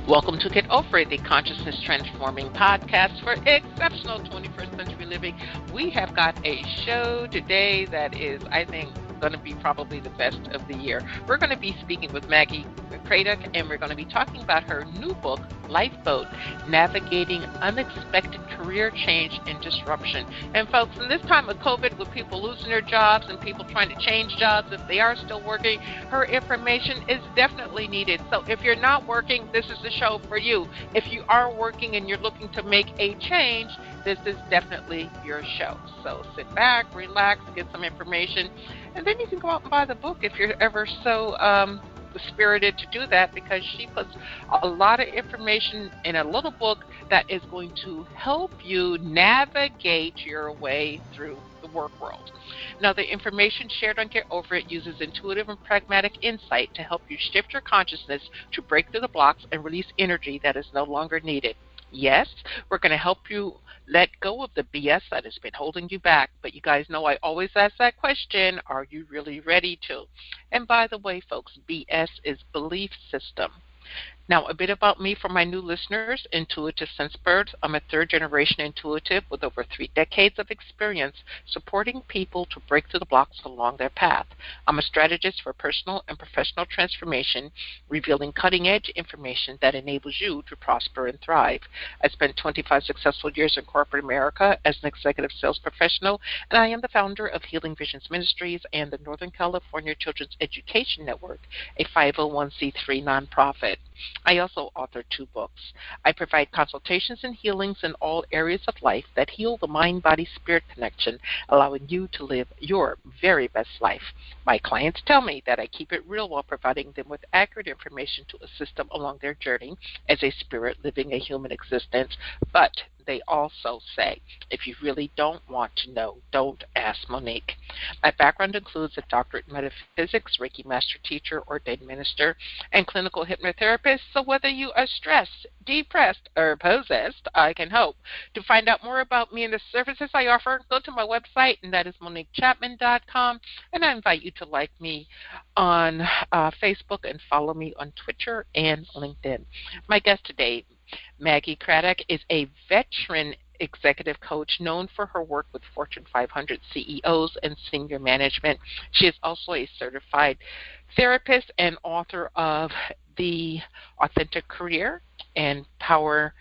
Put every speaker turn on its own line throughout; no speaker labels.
Welcome to Get Over It, the consciousness transforming podcast for exceptional 21st century living. We have got a show today that is, I think, going to be probably the best of the year. We're going to be speaking with Maggie Craddock, and we're going to be talking about her new book, Lifeboat, Navigating Unexpected Career Change and Disruption. And folks, in this time of COVID, with people losing their jobs and people trying to change jobs, if they are still working, her information is definitely needed. So if you're not working, this is the show for you. If you are working and you're looking to make a change, this is definitely your show. So sit back, relax, get some information, and then you can go out and buy the book if you're ever so spirited to do that, because she puts a lot of information in a little book that is going to help you navigate your way through the work world. Now, the information shared on Get Over It uses intuitive and pragmatic insight to help you shift your consciousness to break through the blocks and release energy that is no longer needed. Yes, we're going to help you let go of the BS that has been holding you back. But you guys know I always ask that question, are you really ready to? And by the way, folks, BS is belief system. Now, a bit about me for my new listeners, Intuitive Sense Birds. I'm a third-generation intuitive with over 3 decades of experience supporting people to break through the blocks along their path. I'm a strategist for personal and professional transformation, revealing cutting-edge information that enables you to prosper and thrive. I spent 25 successful years in corporate America as an executive sales professional, and I am the founder of Healing Visions Ministries and the Northern California Children's Education Network, a 501c3 nonprofit. I also authored 2 books. I provide consultations and healings in all areas of life that heal the mind-body-spirit connection, allowing you to live your very best life. My clients tell me that I keep it real while providing them with accurate information to assist them along their journey as a spirit living a human existence. But they also say, if you really don't want to know, don't ask Monique. My background includes a doctorate in metaphysics, Reiki master teacher, ordained minister, and clinical hypnotherapist. So whether you are stressed, depressed, or possessed, I can help. To find out more about me and the services I offer, go to my website, and that is MoniqueChapman.com. And I invite you to like me on Facebook and follow me on Twitter and LinkedIn. My guest today, Maggie Craddock, is a veteran executive coach known for her work with Fortune 500 CEOs and senior management. She is also a certified therapist and author of The Authentic Career and Power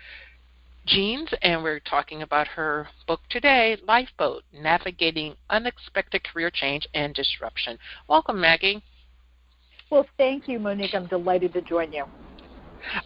Genes, and we're talking about her book today, Lifeboat, Navigating Unexpected Career Change and Disruption. Welcome, Maggie.
Well, thank you, Monique. I'm delighted to join you.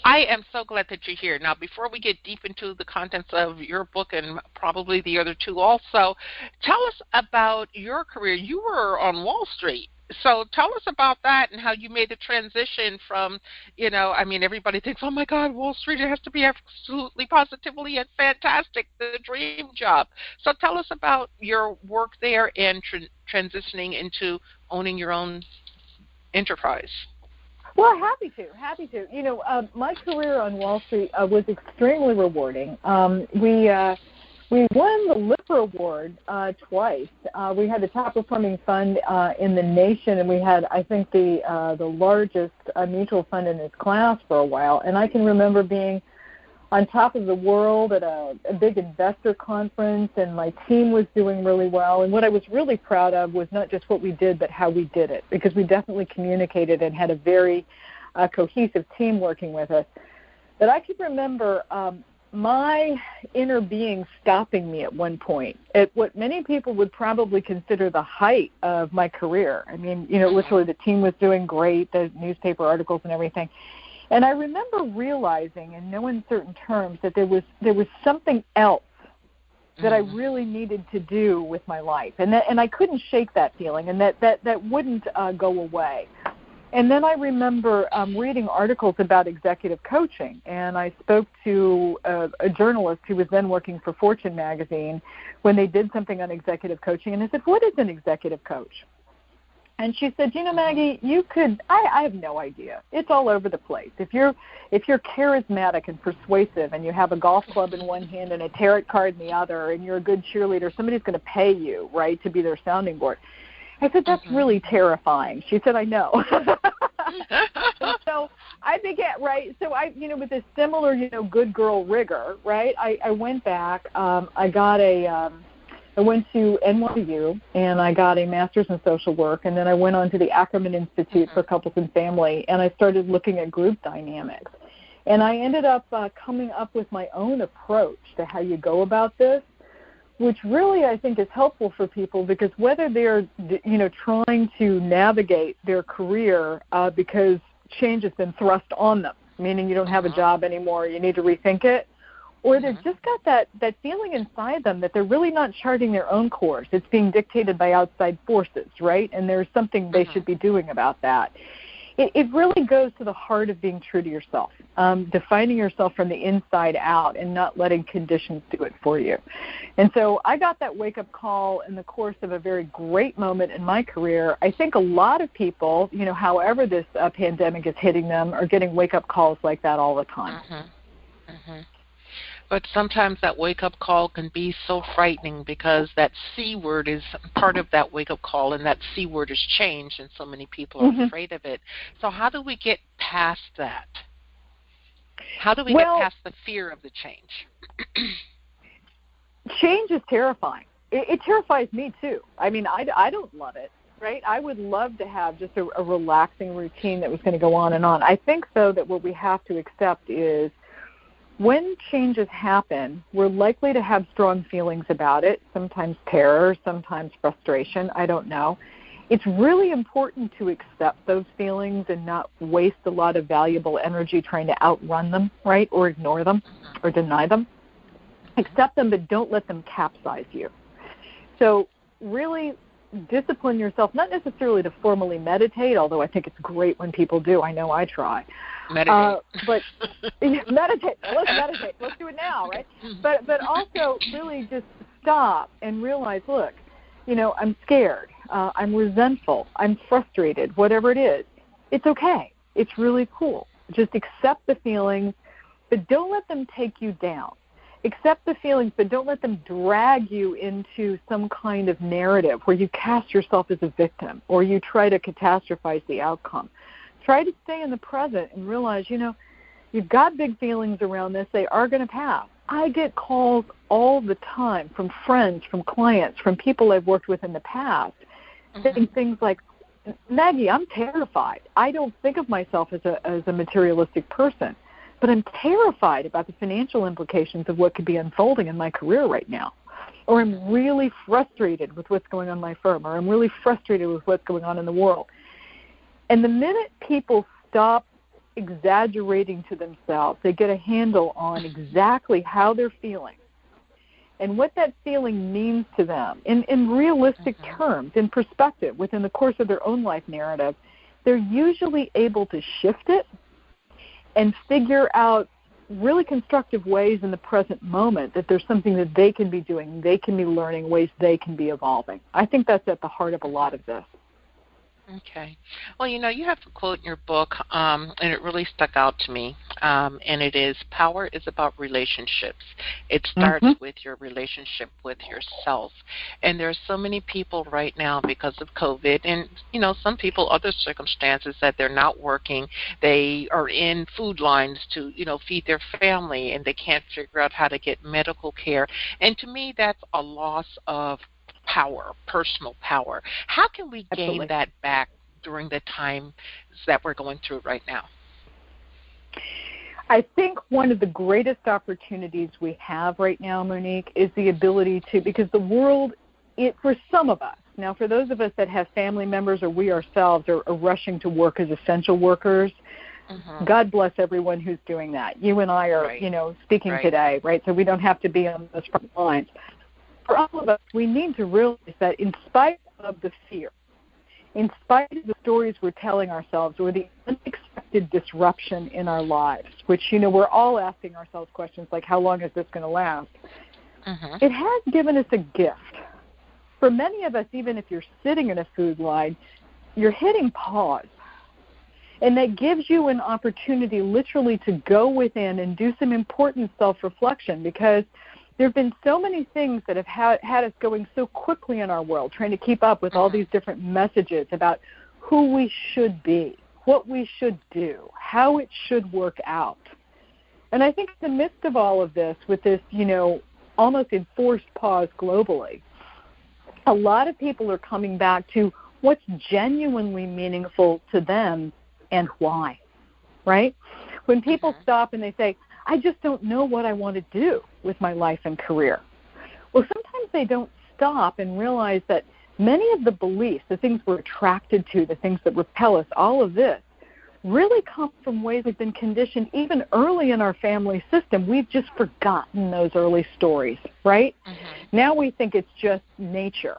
I am so glad that you're here. Now, before we get deep into the contents of your book and probably the other 2 also, tell us about your career. You were on Wall Street. So tell us about that and how you made the transition from, everybody thinks, oh, my God, Wall Street, it has to be absolutely positively and fantastic, the dream job. So tell us about your work there and transitioning into owning your own enterprise.
Well, happy to. My career on Wall Street was extremely rewarding. We won the Lipper Award twice. We had the top performing fund in the nation, and we had, I think, the largest mutual fund in its class for a while. And I can remember being on top of the world at a big investor conference, and my team was doing really well. And what I was really proud of was not just what we did, but how we did it, because we definitely communicated and had a very cohesive team working with us. But I can remember my inner being stopping me at one point at what many people would probably consider the height of my career. I mean, literally the team was doing great, the newspaper articles and everything. And I remember realizing in no uncertain terms that there was something else that I really needed to do with my life. And I couldn't shake that feeling, and that wouldn't go away. And then I remember reading articles about executive coaching, and I spoke to a journalist who was then working for Fortune magazine when they did something on executive coaching, and I said, what is an executive coach? And she said, Maggie, I have no idea. It's all over the place. If you're charismatic and persuasive and you have a golf club in one hand and a tarot card in the other and you're a good cheerleader, somebody's going to pay you, right, to be their sounding board. I said, that's really terrifying. She said, I know. So I began right? So with this similar, good girl rigor, right? I went back. I went to NYU, and I got a master's in social work, and then I went on to the Ackerman Institute for Couples and Family, and I started looking at group dynamics. And I ended up coming up with my own approach to how you go about this, which really I think is helpful for people, because whether they're, trying to navigate their career because change has been thrust on them, meaning you don't have a job anymore, you need to rethink it, or they've just got that feeling inside them that they're really not charting their own course. It's being dictated by outside forces, right? And there's something they should be doing about that. It really goes to the heart of being true to yourself, defining yourself from the inside out and not letting conditions do it for you. And so I got that wake-up call in the course of a very great moment in my career. I think a lot of people, however this pandemic is hitting them, are getting wake-up calls like that all the time.
But sometimes that wake-up call can be so frightening, because that C word is part of that wake-up call, and that C word is change, and so many people are afraid of it. So how do we get past that? How do we get past the fear of the change?
Change is terrifying. It terrifies me, too. I mean, I don't love it, right? I would love to have just a relaxing routine that was going to go on and on. I think, though, that what we have to accept is when changes happen, we're likely to have strong feelings about it, sometimes terror, sometimes frustration, I don't know. It's really important to accept those feelings and not waste a lot of valuable energy trying to outrun them, right, or ignore them or deny them. Accept them, but don't let them capsize you. So really discipline yourself, not necessarily to formally meditate, although I think it's great when people do. I know I try.
Meditate.
But meditate. Let's meditate. Let's do it now, right? But also really just stop and realize, look, I'm scared. I'm resentful. I'm frustrated. Whatever it is, it's okay. It's really cool. Just accept the feelings, but don't let them take you down. Accept the feelings, but don't let them drag you into some kind of narrative where you cast yourself as a victim or you try to catastrophize the outcome. Try to stay in the present and realize, you've got big feelings around this. They are going to pass. I get calls all the time from friends, from clients, from people I've worked with in the past, saying things like, Maggie, I'm terrified. I don't think of myself as a materialistic person, but I'm terrified about the financial implications of what could be unfolding in my career right now. Or I'm really frustrated with what's going on in my firm, or I'm really frustrated with what's going on in the world. And the minute people stop exaggerating to themselves, they get a handle on exactly how they're feeling and what that feeling means to them in realistic terms, in perspective, within the course of their own life narrative, they're usually able to shift it and figure out really constructive ways in the present moment that there's something that they can be doing, they can be learning, ways they can be evolving. I think that's at the heart of a lot of this.
Okay. Well, you have a quote in your book, and it really stuck out to me, and it is, power is about relationships. It starts with your relationship with yourself. And there are so many people right now because of COVID, and, some people, other circumstances, that they're not working. They are in food lines to, feed their family, and they can't figure out how to get medical care. And to me, that's a loss of power, personal power. How can we gain that back during the times that we're going through right now?
I think one of the greatest opportunities we have right now, Monique, is the ability to, because the world, for some of us, now for those of us that have family members or we ourselves are rushing to work as essential workers, God bless everyone who's doing that. You and I are, speaking today, right? So we don't have to be on those front lines. For all of us, we need to realize that in spite of the fear, in spite of the stories we're telling ourselves or the unexpected disruption in our lives, which, we're all asking ourselves questions like, how long is this going to last? It has given us a gift. For many of us, even if you're sitting in a food line, you're hitting pause. And that gives you an opportunity literally to go within and do some important self-reflection, because there have been so many things that have had us going so quickly in our world, trying to keep up with all these different messages about who we should be, what we should do, how it should work out. And I think in the midst of all of this, with this, almost enforced pause globally, a lot of people are coming back to what's genuinely meaningful to them and why, right? When people stop and they say, I just don't know what I want to do with my life and career. Well, sometimes they don't stop and realize that many of the beliefs, the things we're attracted to, the things that repel us, all of this, really come from ways we've been conditioned even early in our family system. We've just forgotten those early stories, right? Now we think it's just nature,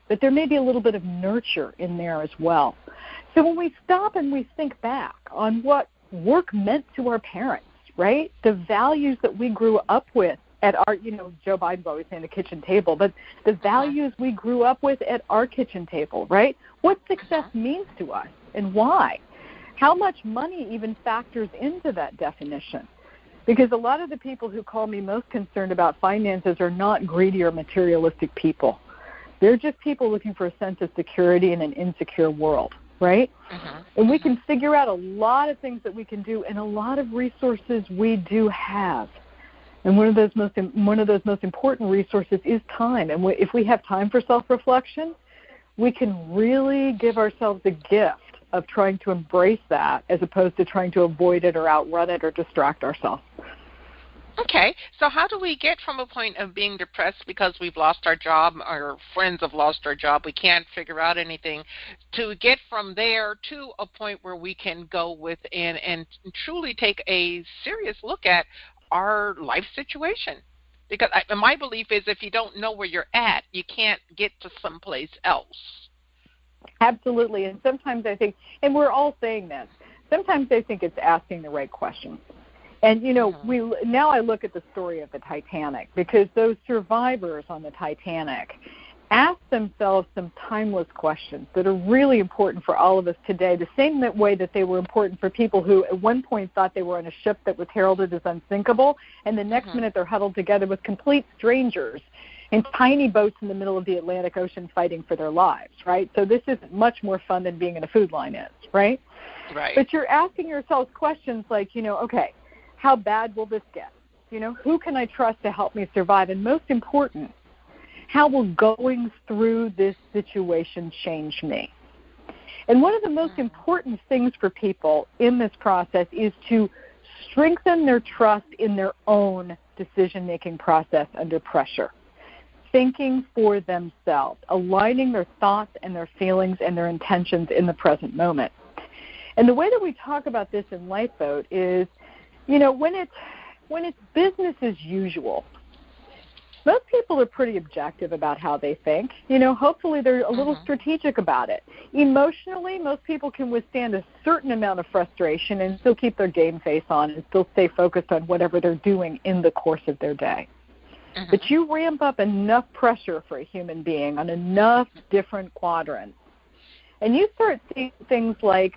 but there may be a little bit of nurture in there as well. So when we stop and we think back on what work meant to our parents, right, the values that we grew up with at our, Joe Biden's always saying the kitchen table, but the values we grew up with at our kitchen table, right? What success means to us and why? How much money even factors into that definition? Because a lot of the people who call me most concerned about finances are not greedy or materialistic people. They're just people looking for a sense of security in an insecure world, right? And we can figure out a lot of things that we can do and a lot of resources we do have. And one of those most important resources is time. And if we have time for self-reflection, we can really give ourselves a gift of trying to embrace that as opposed to trying to avoid it or outrun it or distract ourselves.
Okay, so how do we get from a point of being depressed because we've lost our job, our friends have lost our job, we can't figure out anything, to get from there to a point where we can go within and truly take a serious look at our life situation? Because my belief is if you don't know where you're at, you can't get to someplace else.
Absolutely, and sometimes I think, and we're all saying this, sometimes I think it's asking the right questions. And, now I look at the story of the Titanic because those survivors on the Titanic asked themselves some timeless questions that are really important for all of us today, the same way that they were important for people who at one point thought they were on a ship that was heralded as unsinkable, and the next minute they're huddled together with complete strangers in tiny boats in the middle of the Atlantic Ocean fighting for their lives, right? So this isn't much more fun than being in a food line is, right?
Right.
But you're asking yourselves questions like, okay, how bad will this get? Who can I trust to help me survive? And most important, how will going through this situation change me? And one of the most important things for people in this process is to strengthen their trust in their own decision-making process under pressure, thinking for themselves, aligning their thoughts and their feelings and their intentions in the present moment. And the way that we talk about this in Lifeboat is, when it's business as usual, most people are pretty objective about how they think. Hopefully they're a little strategic about it. Emotionally, most people can withstand a certain amount of frustration and still keep their game face on and still stay focused on whatever they're doing in the course of their day. But you ramp up enough pressure for a human being on enough different quadrants, and you start seeing things like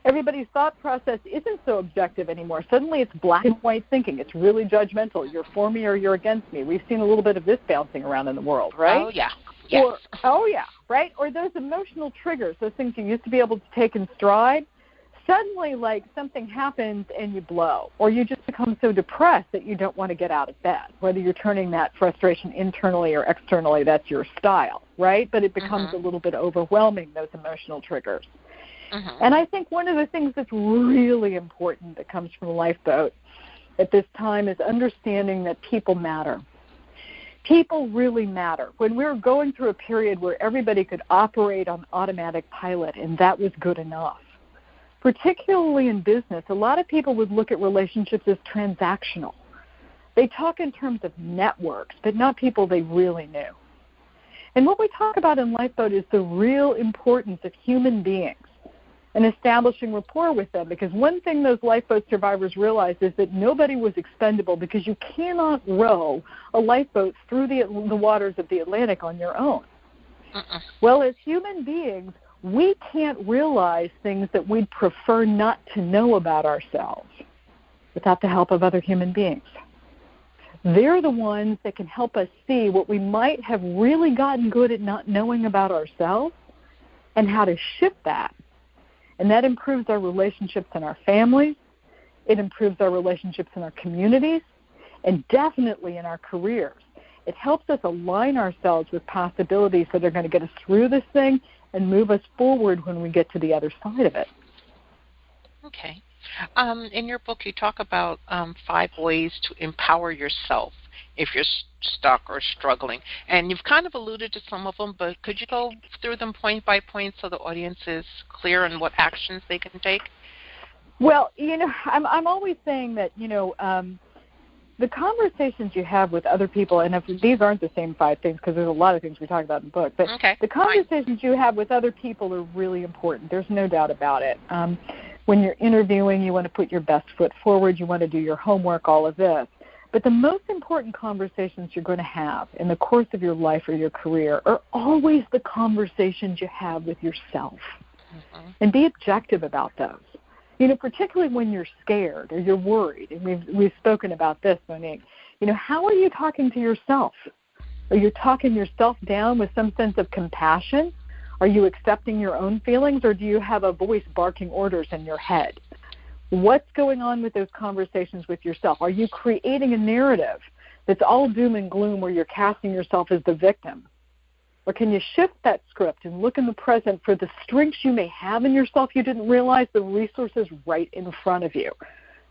everybody's thought process isn't so objective anymore. Suddenly it's black and white thinking. It's really judgmental. You're for me or you're against me. We've seen a little bit of this bouncing around in the world, right?
Oh, yeah. Yes.
Right? Or those emotional triggers, those things you used to be able to take in stride, suddenly like something happens and you blow. Or you just become so depressed that you don't want to get out of bed. Whether you're turning that frustration internally or externally, that's your style, right? But it becomes a little bit overwhelming, those emotional triggers. And I think one of the things that's really important that comes from Lifeboat at this time is understanding that people matter. People really matter. When we were going through a period where everybody could operate on automatic pilot and that was good enough, particularly in business, a lot of people would look at relationships as transactional. They talk in terms of networks, but not people they really knew. And what we talk about in Lifeboat is the real importance of human beings and establishing rapport with them, because one thing those lifeboat survivors realized is that nobody was expendable, because you cannot row a lifeboat through the waters of the Atlantic on your own. Well, as human beings, we can't realize things that we'd prefer not to know about ourselves without the help of other human beings. They're the ones that can help us see what we might have really gotten good at not knowing about ourselves and how to shift that And that improves our relationships in our families. It improves our relationships in our communities, and definitely in our careers. It helps us align ourselves with possibilities that are going to get us through this thing and move us forward when we get to the other side of it.
Okay. In your book, you talk about 5 ways to empower yourself if you're stuck or struggling. And you've kind of alluded to some of them, but could you go through them point by point so the audience is clear on what actions they can take?
Well, I'm always saying that, the conversations you have with other people, and if these aren't the same 5 things because there's a lot of things we talk about in the book, but the conversations you have with other people are really important. There's no doubt about it. When you're interviewing, you want to put your best foot forward. You want to do your homework, all of this. But the most important conversations you're going to have in the course of your life or your career are always the conversations you have with yourself. Mm-hmm. And be objective about those. Particularly when you're scared or you're worried, and we've spoken about this, Monique. How are you talking to yourself? Are you talking yourself down with some sense of compassion? Are you accepting your own feelings, or do you have a voice barking orders in your head? What's going on with those conversations with yourself? Are you creating a narrative that's all doom and gloom where you're casting yourself as the victim? Or can you shift that script and look in the present for the strengths you may have in yourself you didn't realize, the resources right in front of you?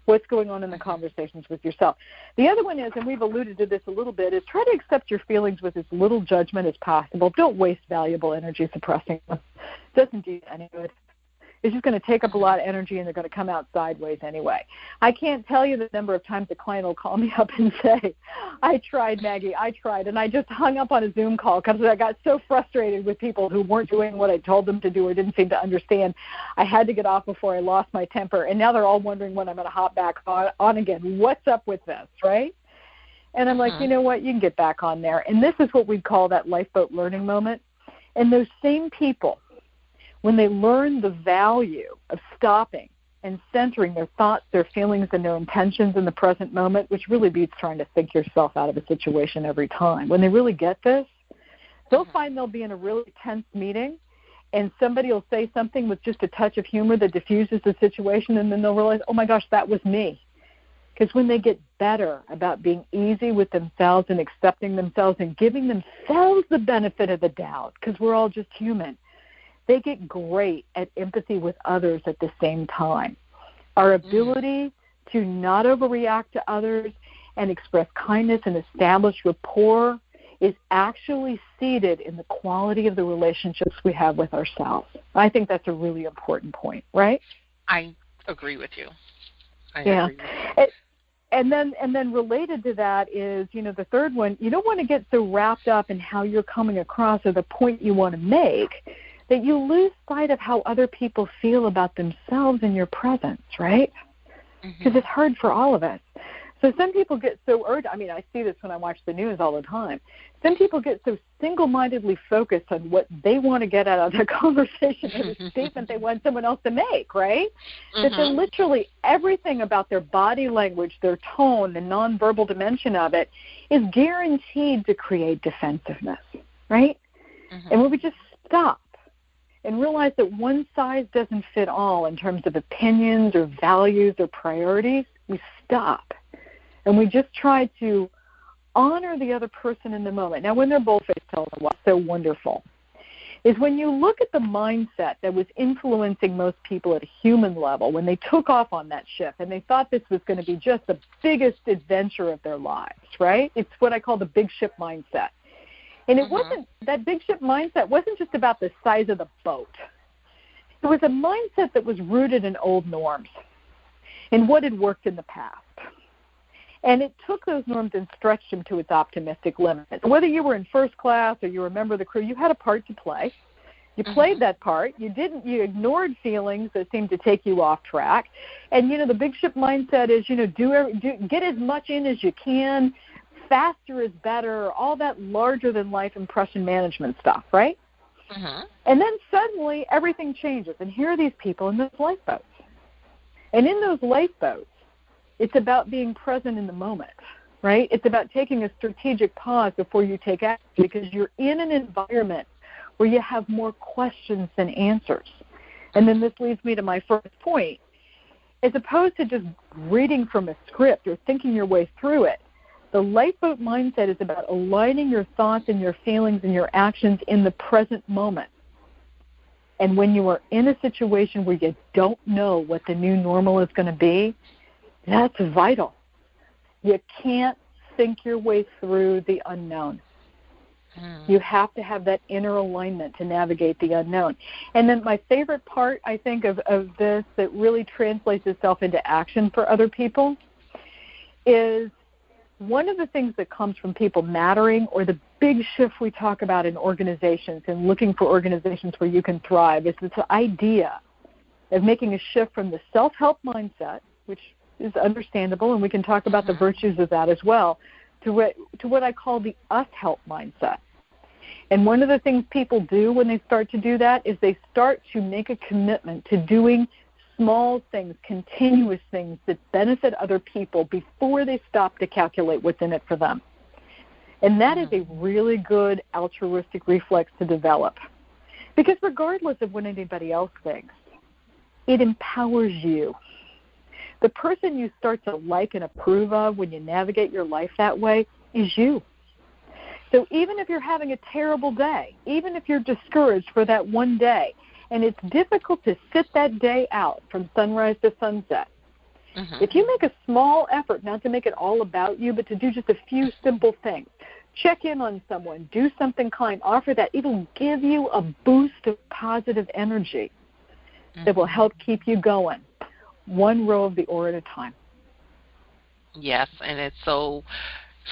What's going on in the conversations with yourself? The other one is, and we've alluded to this a little bit, is try to accept your feelings with as little judgment as possible. Don't waste valuable energy suppressing them. It doesn't do any good. It's just going to take up a lot of energy, and they're going to come out sideways anyway. I can't tell you the number of times a client will call me up and say, I tried, Maggie, and I just hung up on a Zoom call because I got so frustrated with people who weren't doing what I told them to do or didn't seem to understand. I had to get off before I lost my temper, and now they're all wondering when I'm going to hop back on again. What's up with this, right? And I'm like, you know what, you can get back on there. And this is what we call that lifeboat learning moment. And those same people, when they learn the value of stopping and centering their thoughts, their feelings, and their intentions in the present moment, which really beats trying to think yourself out of a situation every time. When they really get this, they'll find they'll be in a really tense meeting, and somebody will say something with just a touch of humor that diffuses the situation, and then they'll realize, oh, my gosh, that was me. Because when they get better about being easy with themselves and accepting themselves and giving themselves the benefit of the doubt, because we're all just human, they get great at empathy with others at the same time. Our ability to not overreact to others and express kindness and establish rapport is actually seated in the quality of the relationships we have with ourselves. I think that's a really important point, right?
I agree with you. Agree with you.
And then related to that is, the third one, you don't want to get so wrapped up in how you're coming across or the point you want to make that you lose sight of how other people feel about themselves in your presence, right? Because it's hard for all of us. So some people get so urgent. I mean, I see this when I watch the news all the time. Some people get so single-mindedly focused on what they want to get out of the conversation or the statement they want someone else to make, right? That they're literally everything about their body language, their tone, the nonverbal dimension of it is guaranteed to create defensiveness, right? And when we just stop and realize that one size doesn't fit all in terms of opinions or values or priorities, we stop. And we just try to honor the other person in the moment. Now, when they're bold-faced telling them what's so wonderful is when you look at the mindset that was influencing most people at a human level when they took off on that ship and they thought this was going to be just the biggest adventure of their lives, right? It's what I call the big ship mindset. And it wasn't, that big ship mindset wasn't just about the size of the boat. It was a mindset that was rooted in old norms and what had worked in the past. And it took those norms and stretched them to its optimistic limit. Whether you were in first class or you were a member of the crew, you had a part to play. You played that part. You ignored feelings that seemed to take you off track. And, the big ship mindset is, get as much in as you can. Faster is better, all that larger-than-life impression management stuff, right? And then suddenly everything changes. And here are these people in those lifeboats. And in those lifeboats, it's about being present in the moment, right? It's about taking a strategic pause before you take action because you're in an environment where you have more questions than answers. And then this leads me to my first point. As opposed to just reading from a script or thinking your way through it, the Lifeboat mindset is about aligning your thoughts and your feelings and your actions in the present moment. And when you are in a situation where you don't know what the new normal is going to be, that's vital. You can't think your way through the unknown. You have to have that inner alignment to navigate the unknown. And then my favorite part, I think, of this that really translates itself into action for other people is one of the things that comes from people mattering, or the big shift we talk about in organizations and looking for organizations where you can thrive, is this idea of making a shift from the self-help mindset, which is understandable, and we can talk about the virtues of that as well, to what I call the us-help mindset. And one of the things people do when they start to do that is they start to make a commitment to doing small things, continuous things that benefit other people before they stop to calculate what's in it for them. And that is a really good altruistic reflex to develop. Because regardless of what anybody else thinks, it empowers you. The person you start to like and approve of when you navigate your life that way is you. So even if you're having a terrible day, even if you're discouraged for that one day, and it's difficult to sit that day out from sunrise to sunset, if you make a small effort, not to make it all about you, but to do just a few simple things, check in on someone, do something kind, offer that, it'll give you a boost of positive energy that will help keep you going, one row of the oar at a time.
Yes, and it's so,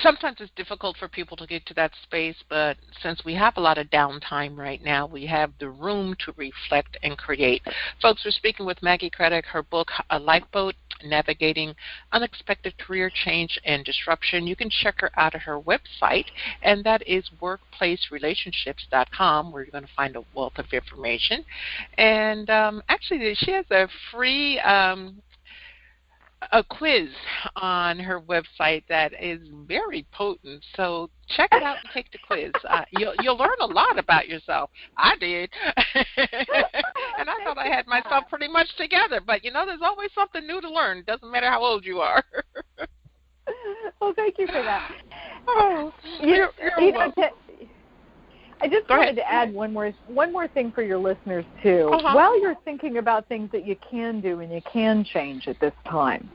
sometimes it's difficult for people to get to that space, but since we have a lot of downtime right now, we have the room to reflect and create. Folks, we're speaking with Maggie Craddock, her book, A Lifeboat, Navigating Unexpected Career Change and Disruption. You can check her out at her website, and that is workplacerelationships.com, where you're going to find a wealth of information. And actually, she has a free a quiz on her website that is very potent. So check it out and take the quiz. You'll learn a lot about yourself. I did. And I thought I had myself pretty much together. But, you know, there's always something new to learn. It doesn't matter how old you are.
Well, thank you for that.
Oh, you're welcome.
I just wanted to add one more thing for your listeners, too. While you're thinking about things that you can do and you can change at this time,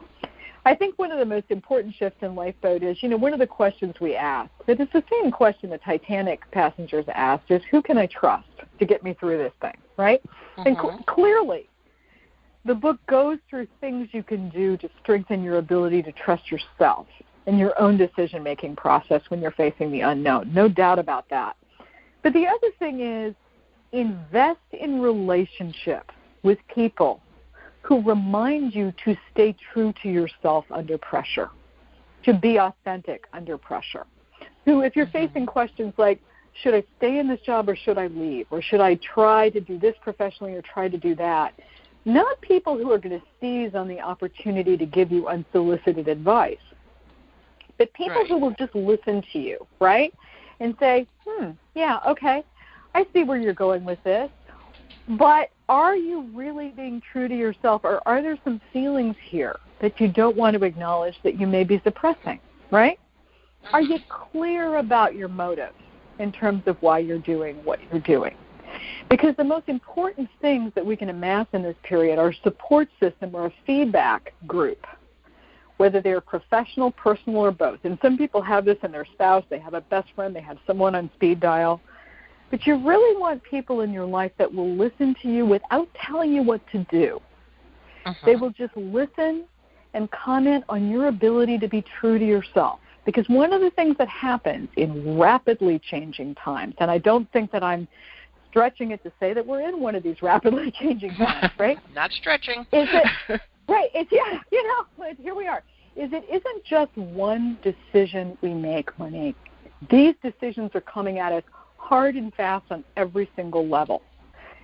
I think one of the most important shifts in Lifeboat is, you know, one of the questions we ask, but it's the same question the Titanic passengers asked, is who can I trust to get me through this thing, right? And clearly, the book goes through things you can do to strengthen your ability to trust yourself and your own decision-making process when you're facing the unknown. No doubt about that. But the other thing is invest in relationship with people who remind you to stay true to yourself under pressure, to be authentic under pressure. Who, if you're facing questions like, should I stay in this job or should I leave? Or should I try to do this professionally or try to do that? Not people who are going to seize on the opportunity to give you unsolicited advice, but people who will just listen to you, right? And say, yeah, okay, I see where you're going with this, but are you really being true to yourself, or are there some feelings here that you don't want to acknowledge that you may be suppressing, right? Are you clear about your motives in terms of why you're doing what you're doing? Because the most important things that we can amass in this period are a support system or a feedback group, whether they're professional, personal, or both. And some people have this in their spouse. They have a best friend. They have someone on speed dial. But you really want people in your life that will listen to you without telling you what to do. They will just listen and comment on your ability to be true to yourself. Because one of the things that happens in rapidly changing times, and I don't think that I'm stretching it to say that we're in one of these rapidly changing times, right?
Not stretching.
Is it, right, it's, yeah, you know, here we are. Is it isn't just one decision we make, Monique. These decisions are coming at us hard and fast on every single level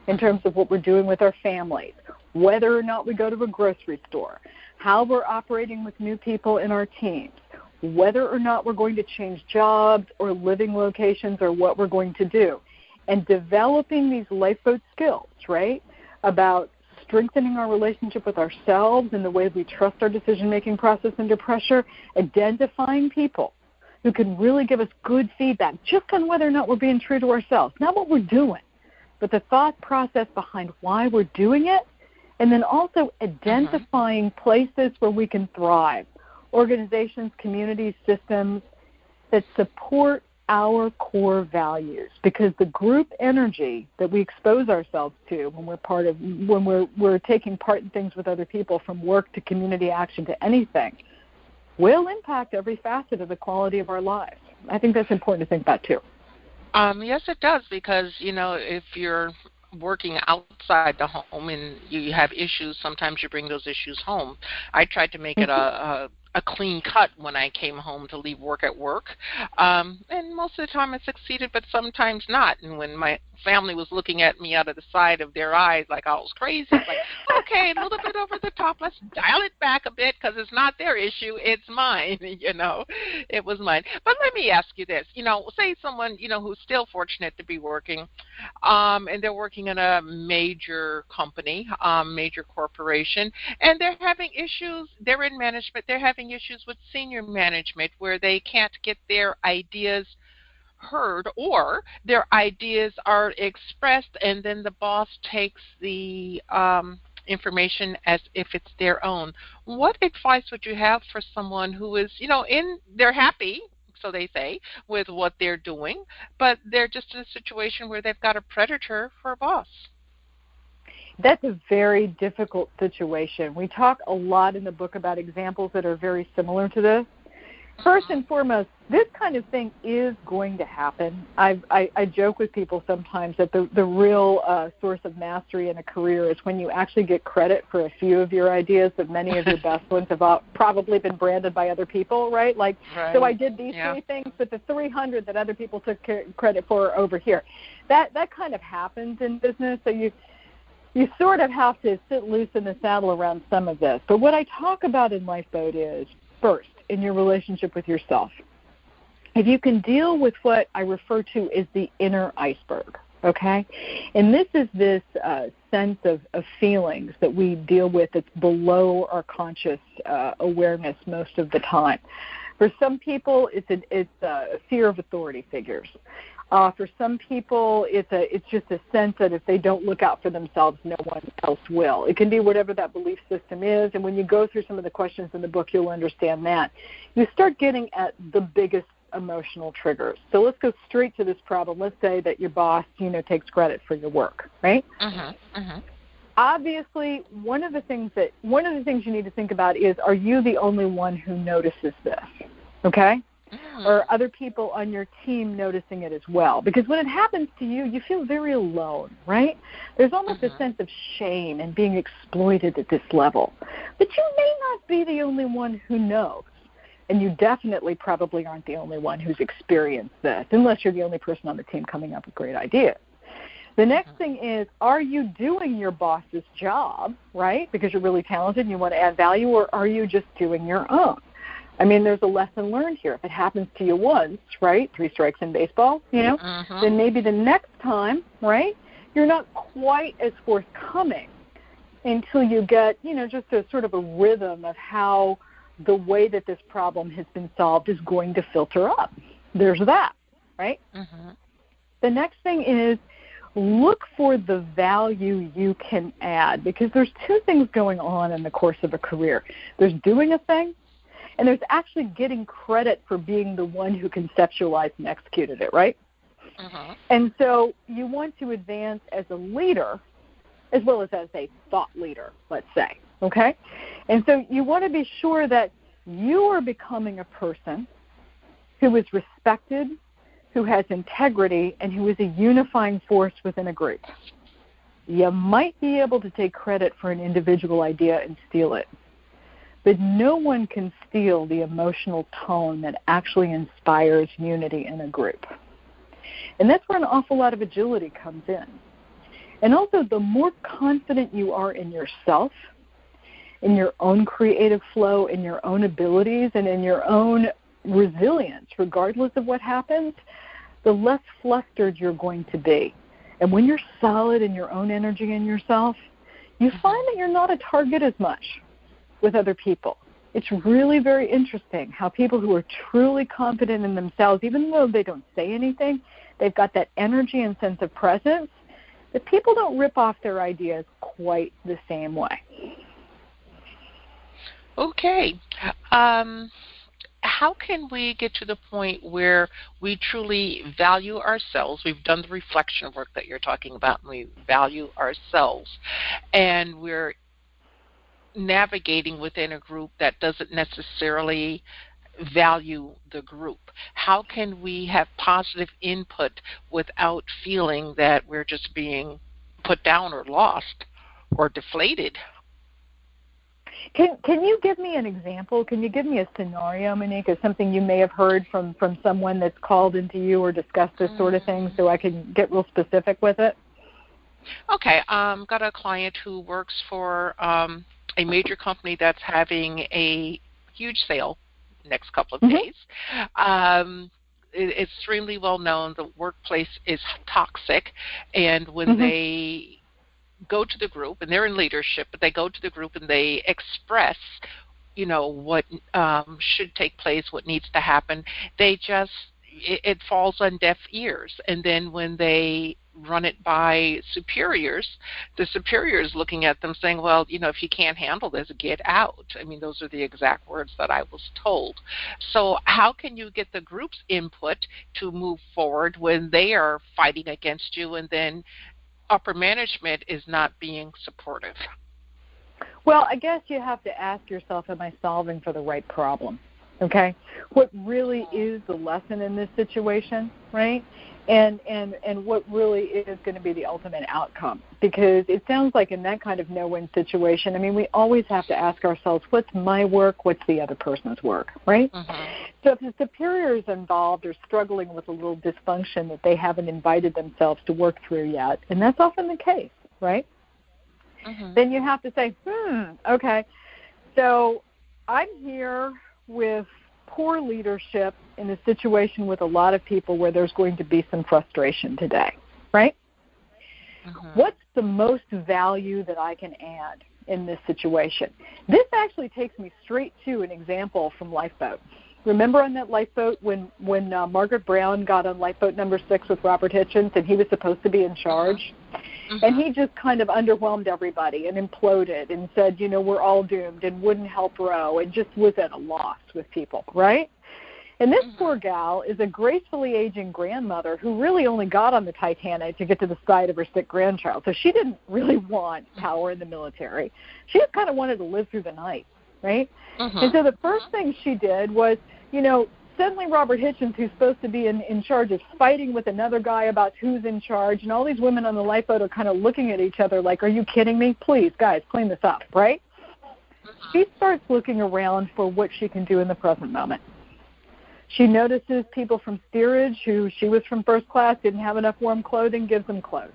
in terms of what we're doing with our families, whether or not we go to a grocery store, how we're operating with new people in our teams, whether or not we're going to change jobs or living locations or what we're going to do. And developing these Lifeboat skills, right, about strengthening our relationship with ourselves and the way we trust our decision-making process under pressure, identifying people who can really give us good feedback just on whether or not we're being true to ourselves, not what we're doing, but the thought process behind why we're doing it, and then also identifying places where we can thrive, organizations, communities, systems that support our core values, because the group energy that we expose ourselves to when we're taking part in things with other people, from work to community action to anything, will impact every facet of the quality of our lives. I think that's important to think about too.
Yes, it does, because, if you're working outside the home and you have issues, sometimes you bring those issues home. I tried to make it a clean cut when I came home to leave work at work. And most of the time I succeeded, but sometimes not. And when my family was looking at me out of the side of their eyes like I was crazy, it's like, okay, a little bit over the top, let's dial it back a bit, because it's not their issue, it's mine, It was mine. But let me ask you this, say someone, who's still fortunate to be working, and they're working in a major company, major corporation, and they're having issues, they're in management, they're having issues with senior management where they can't get their ideas heard, or their ideas are expressed and then the boss takes the information as if it's their own. What advice would you have for someone who is, they're happy, so they say, with what they're doing, but they're just in a situation where they've got a predator for a boss?
That's a very difficult situation. We talk a lot in the book about examples that are very similar to this. First and foremost, this kind of thing is going to happen. I joke with people sometimes that the real source of mastery in a career is when you actually get credit for a few of your ideas, that many of your best ones have probably been branded by other people, right? Like, right. So I did these three things, but the 300 that other people took credit for are over here. That kind of happens in business, so you sort of have to sit loose in the saddle around some of this. But what I talk about in Lifeboat is, first, in your relationship with yourself, if you can deal with what I refer to as the inner iceberg, okay? And this is this sense of feelings that we deal with that's below our conscious awareness most of the time. For some people, it's a fear of authority figures. For some people, it's just a sense that if they don't look out for themselves, no one else will. It can be whatever that belief system is, and when you go through some of the questions in the book, you'll understand that. You start getting at the biggest emotional triggers. So let's go straight to this problem. Let's say that your boss, takes credit for your work, right? Obviously, one of the things you need to think about is, are you the only one who notices this? Okay? Or other people on your team noticing it as well? Because when it happens to you, you feel very alone, right? There's almost a sense of shame and being exploited at this level. But you may not be the only one who knows. And you definitely probably aren't the only one who's experienced this, unless you're the only person on the team coming up with great ideas. The next thing is, are you doing your boss's job, right, because you're really talented and you want to add value, or are you just doing your own? I mean, there's a lesson learned here. If it happens to you once, right, 3 strikes in baseball, then maybe the next time, right, you're not quite as forthcoming until you get, just a sort of a rhythm of how the way that this problem has been solved is going to filter up. There's that, right? The next thing is, look for the value you can add, because there's 2 things going on in the course of a career. There's doing a thing, and there's actually getting credit for being the one who conceptualized and executed it, right? And so you want to advance as a leader as well as a thought leader, let's say, okay? And so you want to be sure that you are becoming a person who is respected, who has integrity, and who is a unifying force within a group. You might be able to take credit for an individual idea and steal it, but no one can steal the emotional tone that actually inspires unity in a group. And that's where an awful lot of agility comes in. And also, the more confident you are in yourself, in your own creative flow, in your own abilities, and in your own resilience, regardless of what happens, the less flustered you're going to be. And when you're solid in your own energy and yourself, you find that you're not a target as much with other people. It's really very interesting how people who are truly confident in themselves, even though they don't say anything, they've got that energy and sense of presence, that people don't rip off their ideas quite the same way.
Okay. How can we get to the point where we truly value ourselves? We've done the reflection work that you're talking about, and we value ourselves, and we're navigating within a group that doesn't necessarily value the group. How can we have positive input without feeling that we're just being put down or lost or deflated?
Can you give me an example? Can you give me a scenario, Monique, of something you may have heard from someone that's called into you or discussed this sort of thing, so I can get real specific with it?
Okay. Got a client who works for a major company that's having a huge sale next couple of days. It's extremely well known. The workplace is toxic, and when they go to the group, and they're in leadership, but they go to the group and they express, what should take place, what needs to happen. It falls on deaf ears. And then when they run it by superiors, the superiors looking at them saying, well, if you can't handle this, get out. I mean, those are the exact words that I was told. So how can you get the group's input to move forward when they are fighting against you, and then upper management is not being supportive?
Well, I guess you have to ask yourself, am I solving for the right problem? Okay? What really is the lesson in this situation, right? And what really is going to be the ultimate outcome? Because it sounds like in that kind of no-win situation, I mean, we always have to ask ourselves, what's my work, what's the other person's work, right? So if the superior is involved or struggling with a little dysfunction that they haven't invited themselves to work through yet, and that's often the case, right? Then you have to say, okay, so I'm here with poor leadership in a situation with a lot of people where there's going to be some frustration today, right? What's the most value that I can add in this situation? This actually takes me straight to an example from Lifeboat. Remember on that Lifeboat when Margaret Brown got on Lifeboat number 6 with Robert Hitchens, and he was supposed to be in charge? And he just kind of underwhelmed everybody and imploded and said, we're all doomed, and wouldn't help row, and just was at a loss with people, right? And this poor gal is a gracefully aging grandmother who really only got on the Titanic to get to the side of her sick grandchild. So she didn't really want power in the military. She just kind of wanted to live through the night, right? And so the first thing she did was, suddenly Robert Hitchens, who's supposed to be in charge, is fighting with another guy about who's in charge, and all these women on the Lifeboat are kind of looking at each other like, are you kidding me? Please, guys, clean this up, right? She starts looking around for what she can do in the present moment. She notices people from steerage who she was from first class, didn't have enough warm clothing, gives them clothes.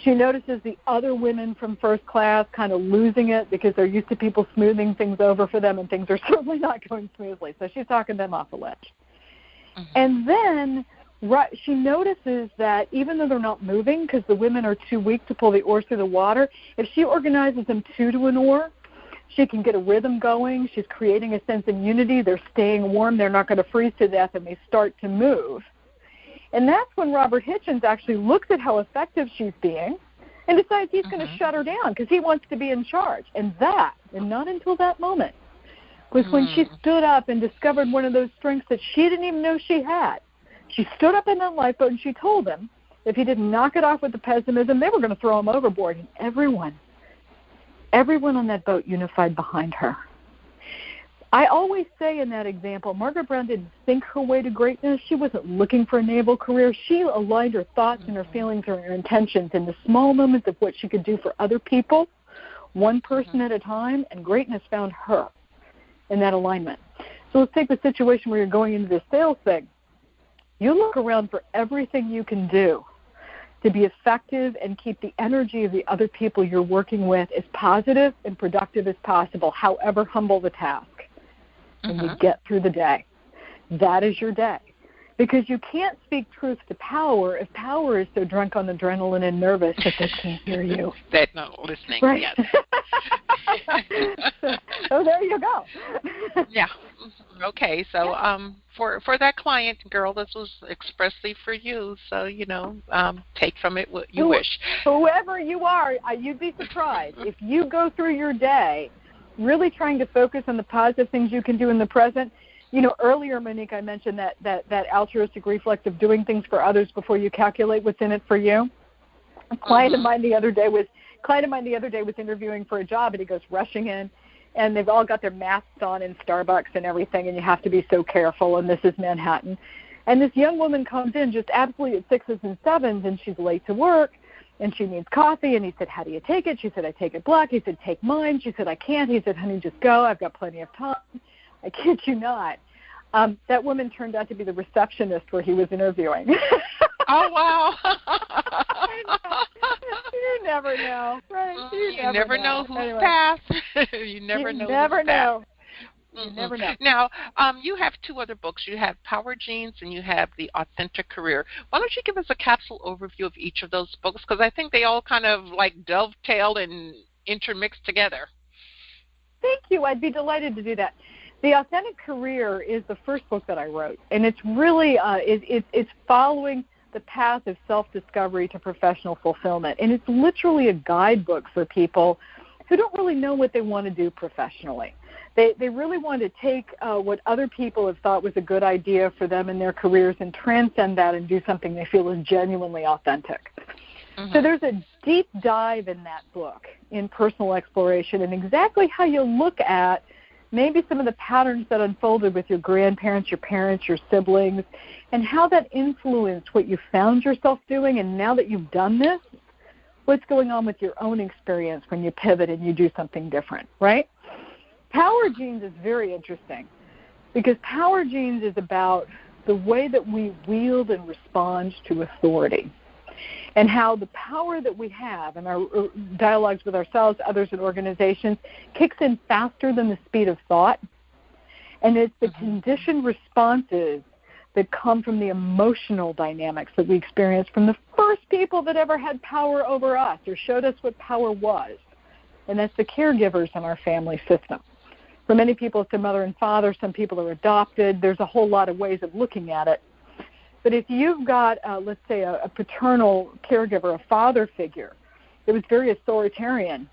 She notices the other women from first class kind of losing it because they're used to people smoothing things over for them, and things are certainly not going smoothly. So she's talking them off the ledge. And then she notices that even though they're not moving because the women are too weak to pull the oars through the water, if she organizes them 2 to an oar, she can get a rhythm going. She's creating a sense of unity. They're staying warm. They're not going to freeze to death, and they start to move. And that's when Robert Hitchens actually looks at how effective she's being and decides he's going to shut her down because he wants to be in charge. And not until that moment, was when she stood up and discovered one of those strengths that she didn't even know she had. She stood up in that lifeboat and she told him if he didn't knock it off with the pessimism, they were going to throw him overboard. And everyone on that boat unified behind her. I always say in that example, Margaret Brown didn't think her way to greatness. She wasn't looking for a naval career. She aligned her thoughts and her feelings and her intentions in the small moments of what she could do for other people, one person at a time, and greatness found her in that alignment. So let's take the situation where you're going into this sales thing. You look around for everything you can do to be effective and keep the energy of the other people you're working with as positive and productive as possible, however humble the task. And you get through the day. That is your day. Because you can't speak truth to power if power is so drunk on adrenaline and nervous that they can't hear you.
They're not listening,
right?
Yes.
So there you go.
Yeah. Okay, so for that client, girl, this was expressly for you. So, take from it what you wish.
Whoever you are, you'd be surprised. If you go through your day really trying to focus on the positive things you can do in the present. Earlier, Monique, I mentioned that altruistic reflex of doing things for others before you calculate what's in it for you. A client of mine the other day was interviewing for a job, and he goes rushing in, and they've all got their masks on in Starbucks and everything, and you have to be so careful, and this is Manhattan. And this young woman comes in just absolutely at 6s and 7s, and she's late to work, and she needs coffee, and he said, how do you take it? She said, I take it black. He said, take mine. She said, I can't. He said, honey, just go. I've got plenty of time. I kid you not. That woman turned out to be the receptionist where he was interviewing.
Oh, wow.
You never know, right?
You never know who's passed. You never know who's passed.
You never know.
Now, you have 2 other books. You have Power Genes and you have The Authentic Career. Why don't you give us a capsule overview of each of those books? Because I think they all kind of like dovetail and intermix together.
Thank you. I'd be delighted to do that. The Authentic Career is the first book that I wrote, and it's really it's following the path of self-discovery to professional fulfillment, and it's literally a guidebook for people who don't really know what they want to do professionally. They really want to take what other people have thought was a good idea for them in their careers and transcend that and do something they feel is genuinely authentic. So there's a deep dive in that book in personal exploration and exactly how you look at maybe some of the patterns that unfolded with your grandparents, your parents, your siblings, and how that influenced what you found yourself doing. And now that you've done this, what's going on with your own experience when you pivot and you do something different, right? Power Genes is very interesting because Power Genes is about the way that we wield and respond to authority and how the power that we have in our dialogues with ourselves, others, and organizations kicks in faster than the speed of thought. And it's the conditioned responses that come from the emotional dynamics that we experience from the first people that ever had power over us or showed us what power was. And that's the caregivers in our family system. For many people, it's their mother and father. Some people are adopted. There's a whole lot of ways of looking at it. But if you've got, let's say, a paternal caregiver, a father figure that was very authoritarian,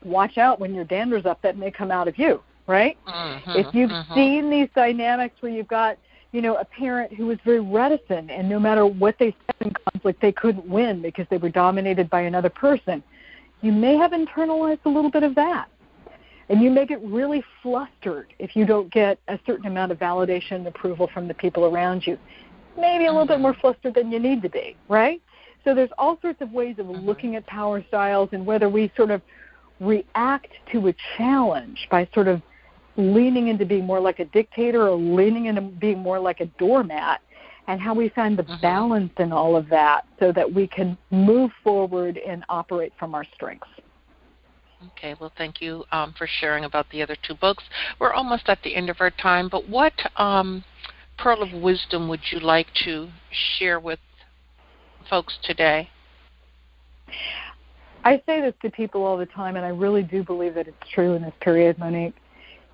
watch out when your dander's up, that may come out of you, right? If you've seen these dynamics where you've got, a parent who was very reticent and no matter what they said in conflict, they couldn't win because they were dominated by another person, you may have internalized a little bit of that. And you may get really flustered if you don't get a certain amount of validation and approval from the people around you. Maybe a little bit more flustered than you need to be, right? So there's all sorts of ways of looking at power styles and whether we sort of react to a challenge by sort of leaning into being more like a dictator or leaning into being more like a doormat, and how we find the balance in all of that so that we can move forward and operate from our strengths.
Okay, well, thank you for sharing about the other 2 books. We're almost at the end of our time, but what pearl of wisdom would you like to share with folks today?
I say this to people all the time, and I really do believe that it's true in this period, Monique.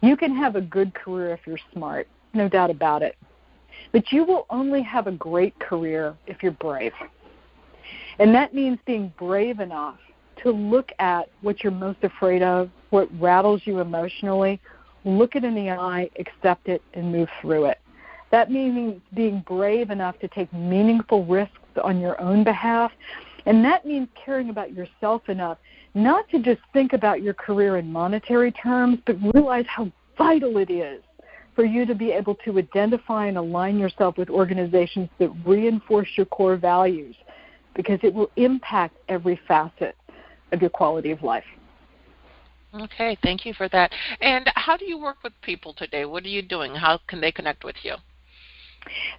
You can have a good career if you're smart, no doubt about it. But you will only have a great career if you're brave. And that means being brave enough to look at what you're most afraid of, what rattles you emotionally, look it in the eye, accept it, and move through it. That means being brave enough to take meaningful risks on your own behalf. And that means caring about yourself enough not to just think about your career in monetary terms, but realize how vital it is for you to be able to identify and align yourself with organizations that reinforce your core values, because it will impact every facet of your quality of life.
Okay, thank you for that. And how do you work with people today? What are you doing? How can they connect with you?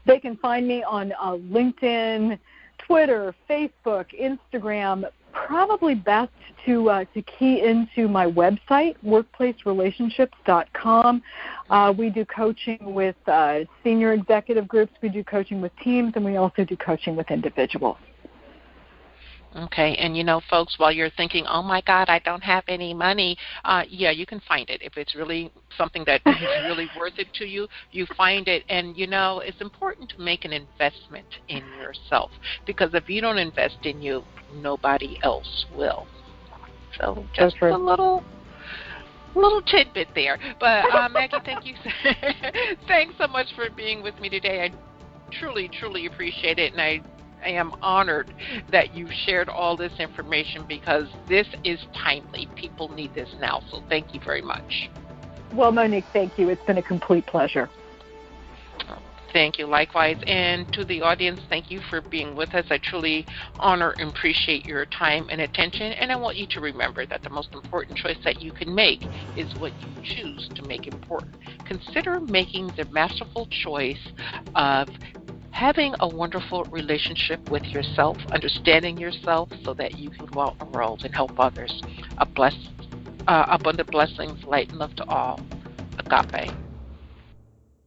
They can find me on LinkedIn, Twitter, Facebook, Instagram, probably best to key into my website, workplacerelationships.com. We do coaching with senior executive groups. We do coaching with teams, and we also do coaching with individuals.
Okay, and folks, while you're thinking, oh my God, I don't have any money, yeah, you can find it. If it's really something that is really worth it to you, you find it. And, it's important to make an investment in yourself, because if you don't invest in you, nobody else will. So just a little tidbit there. But, Maggie, thank you. Thanks so much for being with me today. I truly, truly appreciate it, and I am honored that you've shared all this information, because this is timely. People need this now, so thank you very much.
Well, Monique, thank you. It's been a complete pleasure.
Thank you. Likewise. And to the audience, thank you for being with us. I truly honor and appreciate your time and attention, and I want you to remember that the most important choice that you can make is what you choose to make important. Consider making the masterful choice of having a wonderful relationship with yourself, understanding yourself so that you can go out in the world and help others. Abundant blessings, light and love to all. Agape.